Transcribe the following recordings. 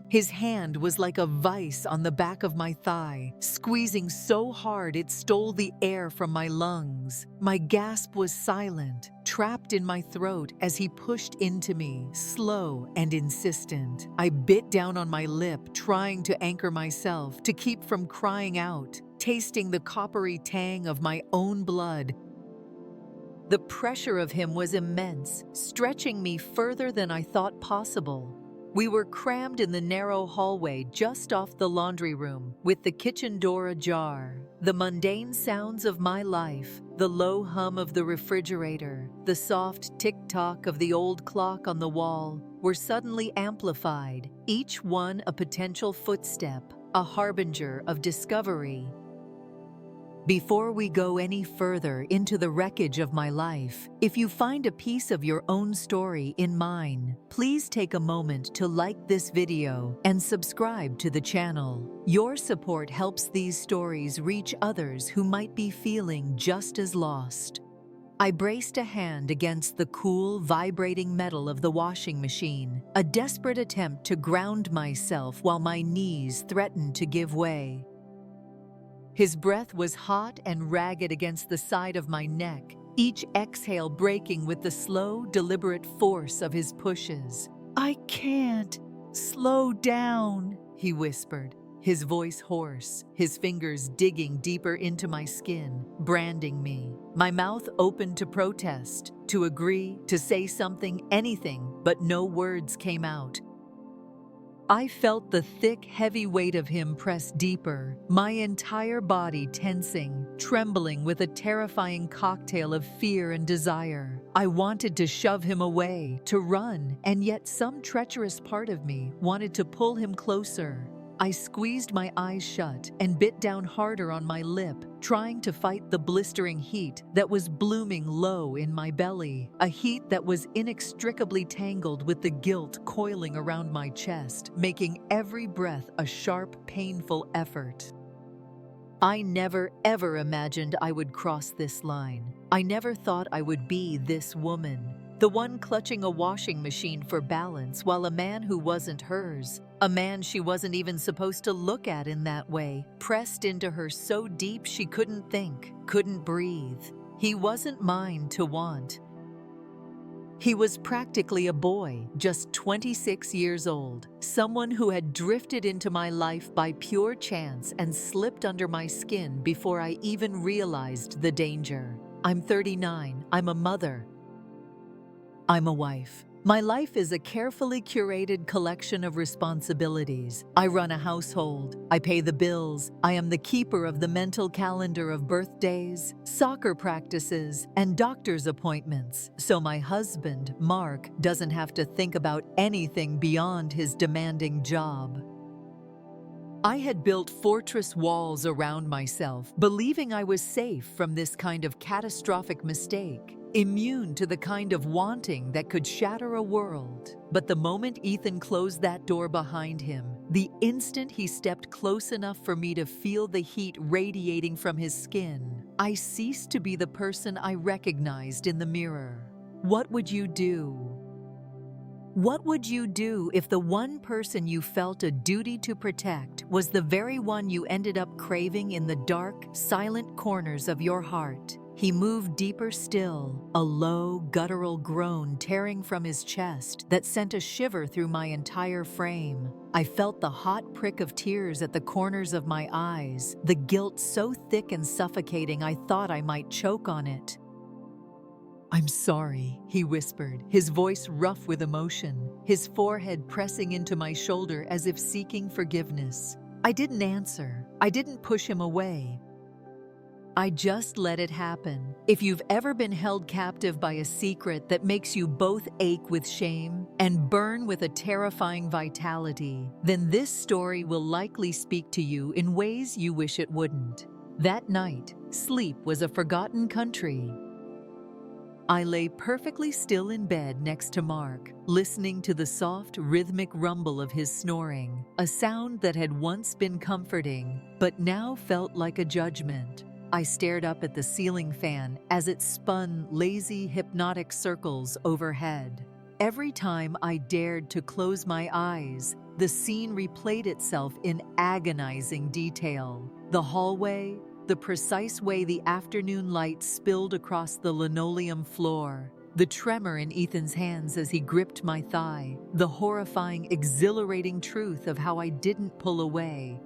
His hand was like a vice on the back of my thigh, squeezing so hard it stole the air from my lungs. My gasp was silent, trapped in my throat as he pushed into me, slow and insistent. I bit down on my lip, trying to anchor myself, to keep from crying out, tasting the coppery tang of my own blood. The pressure of him was immense, stretching me further than I thought possible. We were crammed in the narrow hallway just off the laundry room, with the kitchen door ajar. The mundane sounds of my life, the low hum of the refrigerator, the soft tick-tock of the old clock on the wall, were suddenly amplified, each one a potential footstep, a harbinger of discovery. Before we go any further into the wreckage of my life, if you find a piece of your own story in mine, please take a moment to like this video and subscribe to the channel. Your support helps these stories reach others who might be feeling just as lost. I braced a hand against the cool, vibrating metal of the washing machine, a desperate attempt to ground myself while my knees threatened to give way. His breath was hot and ragged against the side of my neck, each exhale breaking with the slow, deliberate force of his pushes. "I can't. Slow down," he whispered, his voice hoarse, his fingers digging deeper into my skin, branding me. My mouth opened to protest, to agree, to say something, anything, but no words came out. I felt the thick, heavy weight of him press deeper, my entire body tensing, trembling with a terrifying cocktail of fear and desire. I wanted to shove him away, to run, and yet some treacherous part of me wanted to pull him closer. I squeezed my eyes shut and bit down harder on my lip, trying to fight the blistering heat that was blooming low in my belly, a heat that was inextricably tangled with the guilt coiling around my chest, making every breath a sharp, painful effort. I never, ever imagined I would cross this line. I never thought I would be this woman, the one clutching a washing machine for balance while a man who wasn't hers, a man she wasn't even supposed to look at in that way, pressed into her so deep she couldn't think, couldn't breathe. He wasn't mine to want. He was practically a boy, just 26 years old, someone who had drifted into my life by pure chance and slipped under my skin before I even realized the danger. I'm 39, I'm a mother. I'm a wife. My life is a carefully curated collection of responsibilities. I run a household. I pay the bills. I am the keeper of the mental calendar of birthdays, soccer practices, and doctor's appointments, so my husband, Mark, doesn't have to think about anything beyond his demanding job. I had built fortress walls around myself, believing I was safe from this kind of catastrophic mistake, immune to the kind of wanting that could shatter a world. But the moment Ethan closed that door behind him, the instant he stepped close enough for me to feel the heat radiating from his skin, I ceased to be the person I recognized in the mirror. What would you do? What would you do if the one person you felt a duty to protect was the very one you ended up craving in the dark, silent corners of your heart? He moved deeper still, a low, guttural groan tearing from his chest that sent a shiver through my entire frame. I felt the hot prick of tears at the corners of my eyes, the guilt so thick and suffocating I thought I might choke on it. "I'm sorry," he whispered, his voice rough with emotion, his forehead pressing into my shoulder as if seeking forgiveness. I didn't answer. I didn't push him away. I just let it happen. If you've ever been held captive by a secret that makes you both ache with shame and burn with a terrifying vitality, then this story will likely speak to you in ways you wish it wouldn't. That night, sleep was a forgotten country. I lay perfectly still in bed next to Mark, listening to the soft, rhythmic rumble of his snoring, a sound that had once been comforting, but now felt like a judgment. I stared up at the ceiling fan as it spun lazy, hypnotic circles overhead. Every time I dared to close my eyes, The scene replayed itself in agonizing detail. The hallway, the precise way the afternoon light spilled across the linoleum floor, the tremor in Ethan's hands as he gripped my thigh, the horrifying, exhilarating truth of how I didn't pull away.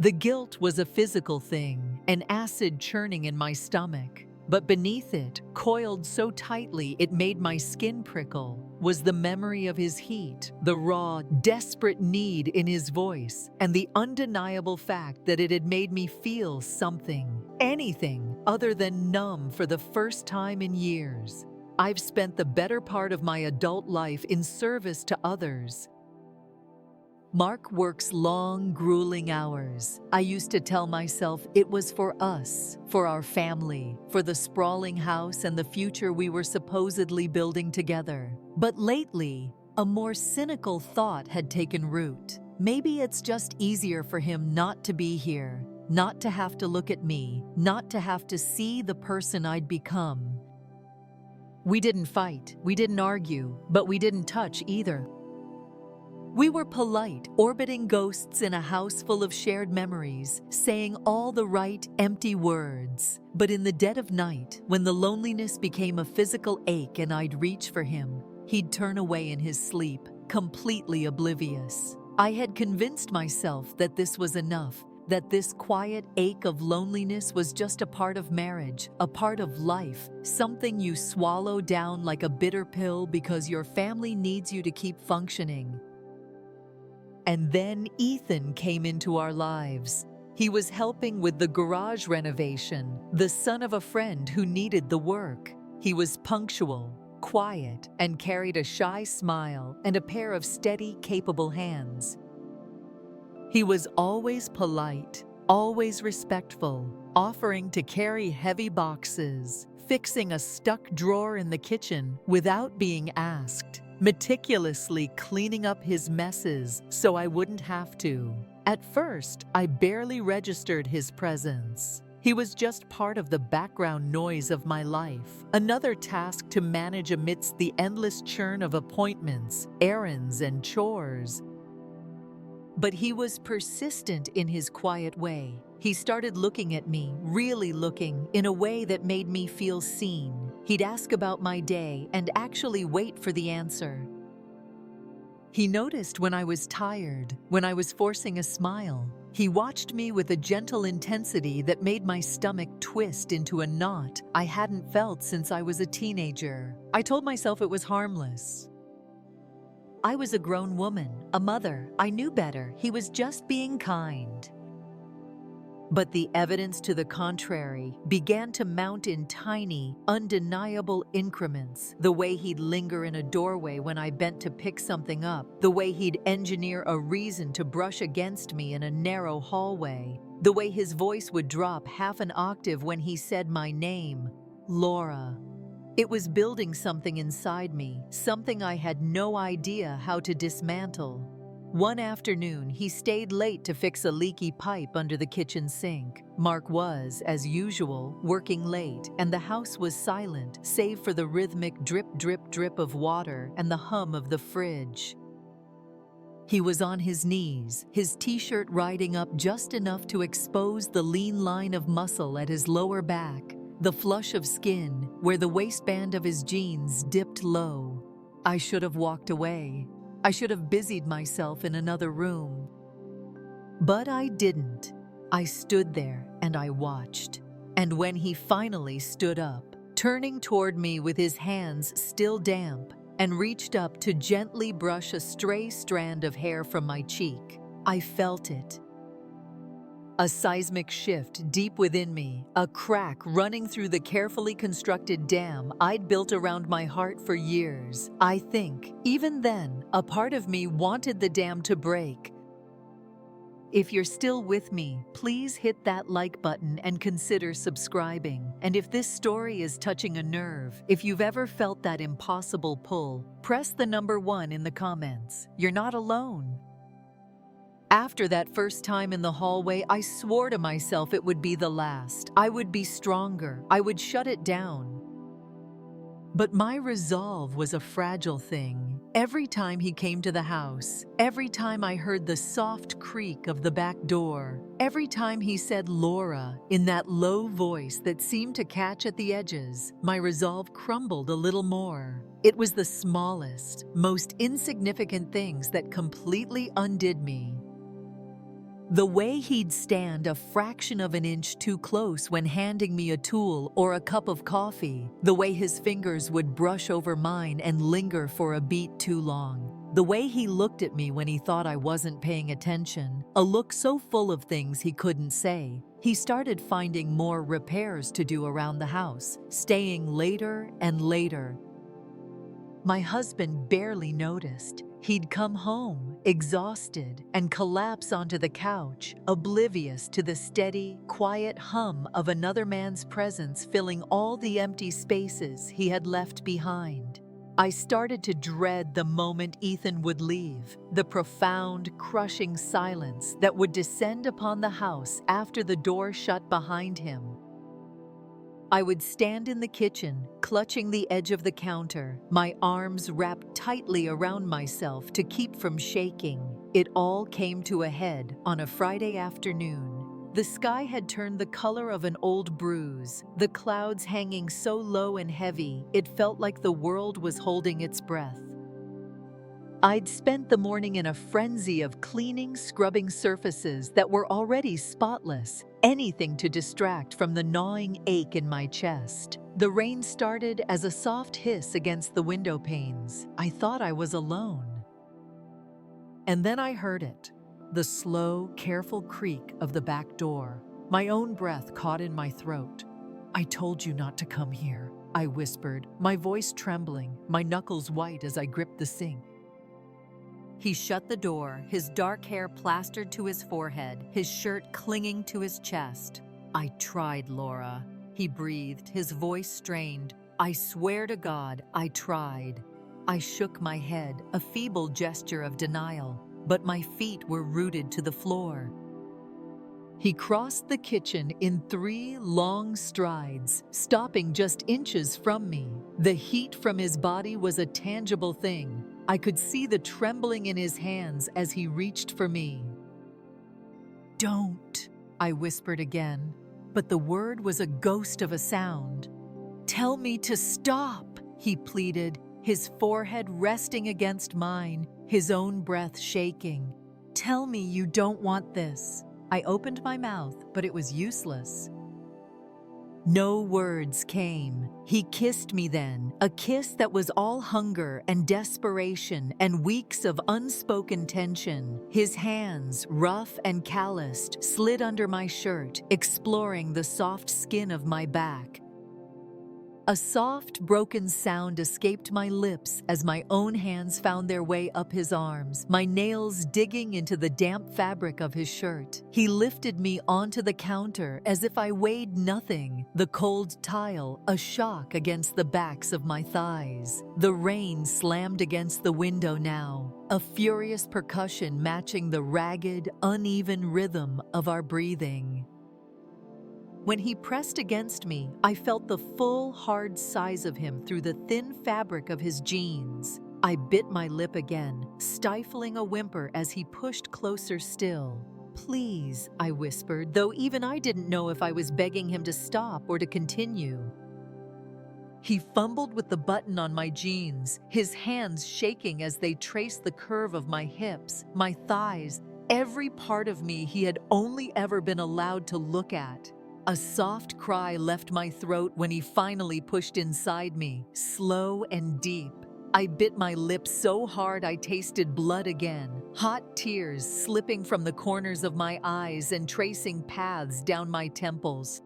The guilt was a physical thing, an acid churning in my stomach. But beneath it, coiled so tightly it made my skin prickle, was the memory of his heat, the raw, desperate need in his voice, and the undeniable fact that it had made me feel something, anything other than numb for the first time in years. I've spent the better part of my adult life in service to others. Mark works long, grueling hours. I used to tell myself it was for us, for our family, for the sprawling house and the future we were supposedly building together. But lately, a more cynical thought had taken root. Maybe it's just easier for him not to be here, not to have to look at me, not to have to see the person I'd become. We didn't fight, we didn't argue, but we didn't touch either. We were polite, orbiting ghosts in a house full of shared memories, saying all the right, empty words. But in the dead of night, when the loneliness became a physical ache and I'd reach for him, he'd turn away in his sleep, completely oblivious. I had convinced myself that this was enough, that this quiet ache of loneliness was just a part of marriage, a part of life, something you swallow down like a bitter pill because your family needs you to keep functioning. And then Ethan came into our lives. He was helping with the garage renovation, the son of a friend who needed the work. He was punctual, quiet, and carried a shy smile and a pair of steady, capable hands. He was always polite, always respectful, offering to carry heavy boxes, fixing a stuck drawer in the kitchen without being asked, meticulously cleaning up his messes so I wouldn't have to. At first, I barely registered his presence. He was just part of the background noise of my life, another task to manage amidst the endless churn of appointments, errands, and chores. But he was persistent in his quiet way. He started looking at me, really looking, in a way that made me feel seen. He'd ask about my day and actually wait for the answer. He noticed when I was tired, when I was forcing a smile. He watched me with a gentle intensity that made my stomach twist into a knot I hadn't felt since I was a teenager. I told myself it was harmless. I was a grown woman, a mother. I knew better. He was just being kind. But the evidence to the contrary began to mount in tiny, undeniable increments. The way he'd linger in a doorway when I bent to pick something up, the way he'd engineer a reason to brush against me in a narrow hallway, the way his voice would drop half an octave when he said my name, Laura. It was building something inside me, something I had no idea how to dismantle. One afternoon, he stayed late to fix a leaky pipe under the kitchen sink. Mark was, as usual, working late, and the house was silent, save for the rhythmic drip, drip, drip of water and the hum of the fridge. He was on his knees, his t-shirt riding up just enough to expose the lean line of muscle at his lower back, the flush of skin where the waistband of his jeans dipped low. I should have walked away. I should have busied myself in another room. But I didn't. I stood there and I watched. And when he finally stood up, turning toward me with his hands still damp, and reached up to gently brush a stray strand of hair from my cheek, I felt it. A seismic shift deep within me, a crack running through the carefully constructed dam I'd built around my heart for years. I think, even then, a part of me wanted the dam to break. If you're still with me, please hit that like button and consider subscribing. And if this story is touching a nerve, if you've ever felt that impossible pull, press the number 1 in the comments. You're not alone. After that first time in the hallway, I swore to myself it would be the last. I would be stronger. I would shut it down. But my resolve was a fragile thing. Every time he came to the house, every time I heard the soft creak of the back door, every time he said Laura in that low voice that seemed to catch at the edges, my resolve crumbled a little more. It was the smallest, most insignificant things that completely undid me. The way he'd stand a fraction of an inch too close when handing me a tool or a cup of coffee, the way his fingers would brush over mine and linger for a beat too long, the way he looked at me when he thought I wasn't paying attention, a look so full of things he couldn't say. He started finding more repairs to do around the house, staying later and later. My husband barely noticed. He'd come home, exhausted, and collapse onto the couch, oblivious to the steady, quiet hum of another man's presence filling all the empty spaces he had left behind. I started to dread the moment Ethan would leave, the profound, crushing silence that would descend upon the house after the door shut behind him. I would stand in the kitchen, clutching the edge of the counter, my arms wrapped tightly around myself to keep from shaking. It all came to a head on a Friday afternoon. The sky had turned the color of an old bruise, the clouds hanging so low and heavy it felt like the world was holding its breath. I'd spent the morning in a frenzy of cleaning, scrubbing surfaces that were already spotless, anything to distract from the gnawing ache in my chest. The rain started as a soft hiss against the window panes. I thought I was alone. And then I heard it, the slow, careful creak of the back door. My own breath caught in my throat. "I told you not to come here," I whispered, my voice trembling, my knuckles white as I gripped the sink. He shut the door, his dark hair plastered to his forehead, his shirt clinging to his chest. "I tried, Laura," he breathed, his voice strained. "I swear to God, I tried." I shook my head, a feeble gesture of denial, but my feet were rooted to the floor. He crossed the kitchen in 3 long strides, stopping just inches from me. The heat from his body was a tangible thing. I could see the trembling in his hands as he reached for me. "Don't," I whispered again, but the word was a ghost of a sound. "Tell me to stop," he pleaded, his forehead resting against mine, his own breath shaking. "Tell me you don't want this." I opened my mouth, but it was useless. No words came. He kissed me then, a kiss that was all hunger and desperation and weeks of unspoken tension. His hands, rough and calloused, slid under my shirt, exploring the soft skin of my back. A soft, broken sound escaped my lips as my own hands found their way up his arms, my nails digging into the damp fabric of his shirt. He lifted me onto the counter as if I weighed nothing, the cold tile a shock against the backs of my thighs. The rain slammed against the window now, a furious percussion matching the ragged, uneven rhythm of our breathing. When he pressed against me, I felt the full, hard size of him through the thin fabric of his jeans. I bit my lip again, stifling a whimper as he pushed closer still. "Please," I whispered, though even I didn't know if I was begging him to stop or to continue. He fumbled with the button on my jeans, his hands shaking as they traced the curve of my hips, my thighs, every part of me he had only ever been allowed to look at. A soft cry left my throat when he finally pushed inside me, slow and deep. I bit my lips so hard I tasted blood again, hot tears slipping from the corners of my eyes and tracing paths down my temples.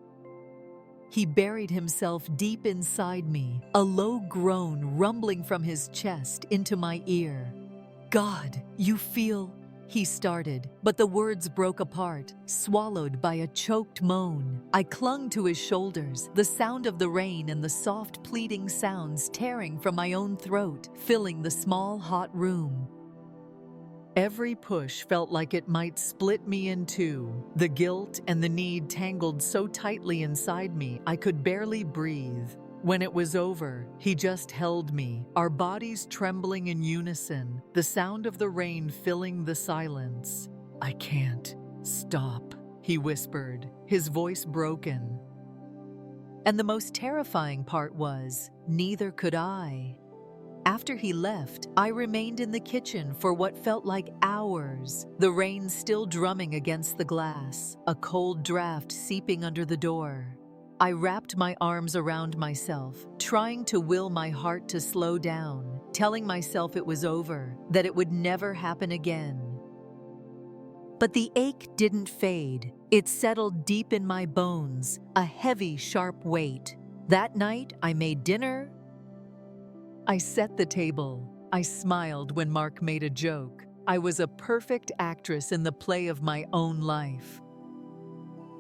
He buried himself deep inside me, a low groan rumbling from his chest into my ear. "God, you feel..." he started, but the words broke apart, swallowed by a choked moan. I clung to his shoulders, the sound of the rain and the soft pleading sounds tearing from my own throat, filling the small hot room. Every push felt like it might split me in two. The guilt and the need tangled so tightly inside me I could barely breathe. When it was over, he just held me, our bodies trembling in unison, the sound of the rain filling the silence. "I can't stop," he whispered, his voice broken. And the most terrifying part was, neither could I. After he left, I remained in the kitchen for what felt like hours, the rain still drumming against the glass, a cold draft seeping under the door. I wrapped my arms around myself, trying to will my heart to slow down, telling myself it was over, that it would never happen again. But the ache didn't fade. It settled deep in my bones, a heavy, sharp weight. That night, I made dinner. I set the table. I smiled when Mark made a joke. I was a perfect actress in the play of my own life.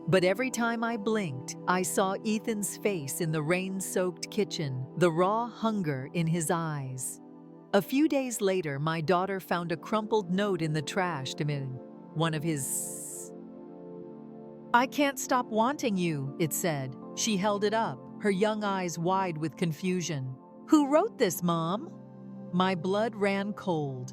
But every time I blinked, I saw Ethan's face in the rain-soaked kitchen, the raw hunger in his eyes. A few days later, my daughter found a crumpled note in the trash amid one of his. "I can't stop wanting you," it said. She held it up, her young eyes wide with confusion. "Who wrote this, Mom?" My blood ran cold.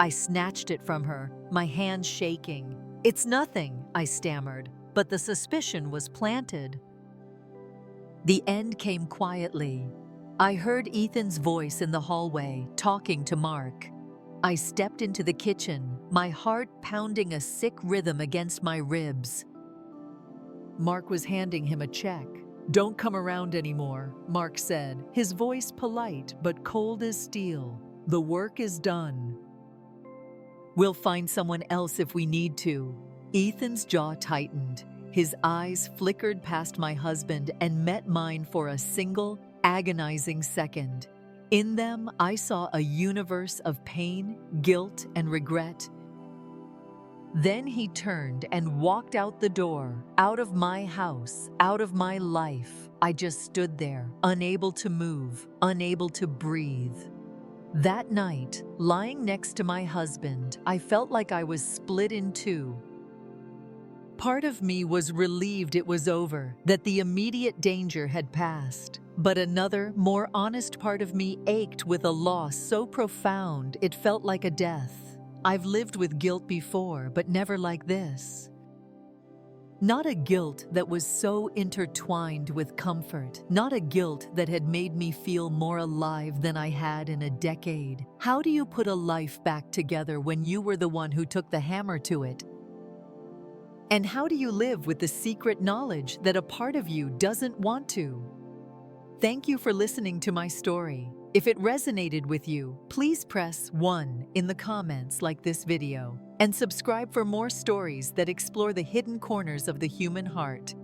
I snatched it from her, my hands shaking. "It's nothing," I stammered, but the suspicion was planted. The end came quietly. I heard Ethan's voice in the hallway, talking to Mark. I stepped into the kitchen, my heart pounding a sick rhythm against my ribs. Mark was handing him a check. "Don't come around anymore," Mark said, his voice polite but cold as steel. "The work is done. We'll find someone else if we need to." Ethan's jaw tightened. His eyes flickered past my husband and met mine for a single, agonizing second. In them, I saw a universe of pain, guilt, and regret. Then he turned and walked out the door, out of my house, out of my life. I just stood there, unable to move, unable to breathe. That night, lying next to my husband, I felt like I was split in two. Part of me was relieved it was over, that the immediate danger had passed. But another, more honest part of me ached with a loss so profound it felt like a death. I've lived with guilt before, but never like this. Not a guilt that was so intertwined with comfort. Not a guilt that had made me feel more alive than I had in a decade. How do you put a life back together when you were the one who took the hammer to it? And how do you live with the secret knowledge that a part of you doesn't want to? Thank you for listening to my story. If it resonated with you, please press 1 in the comments like this video and subscribe for more stories that explore the hidden corners of the human heart.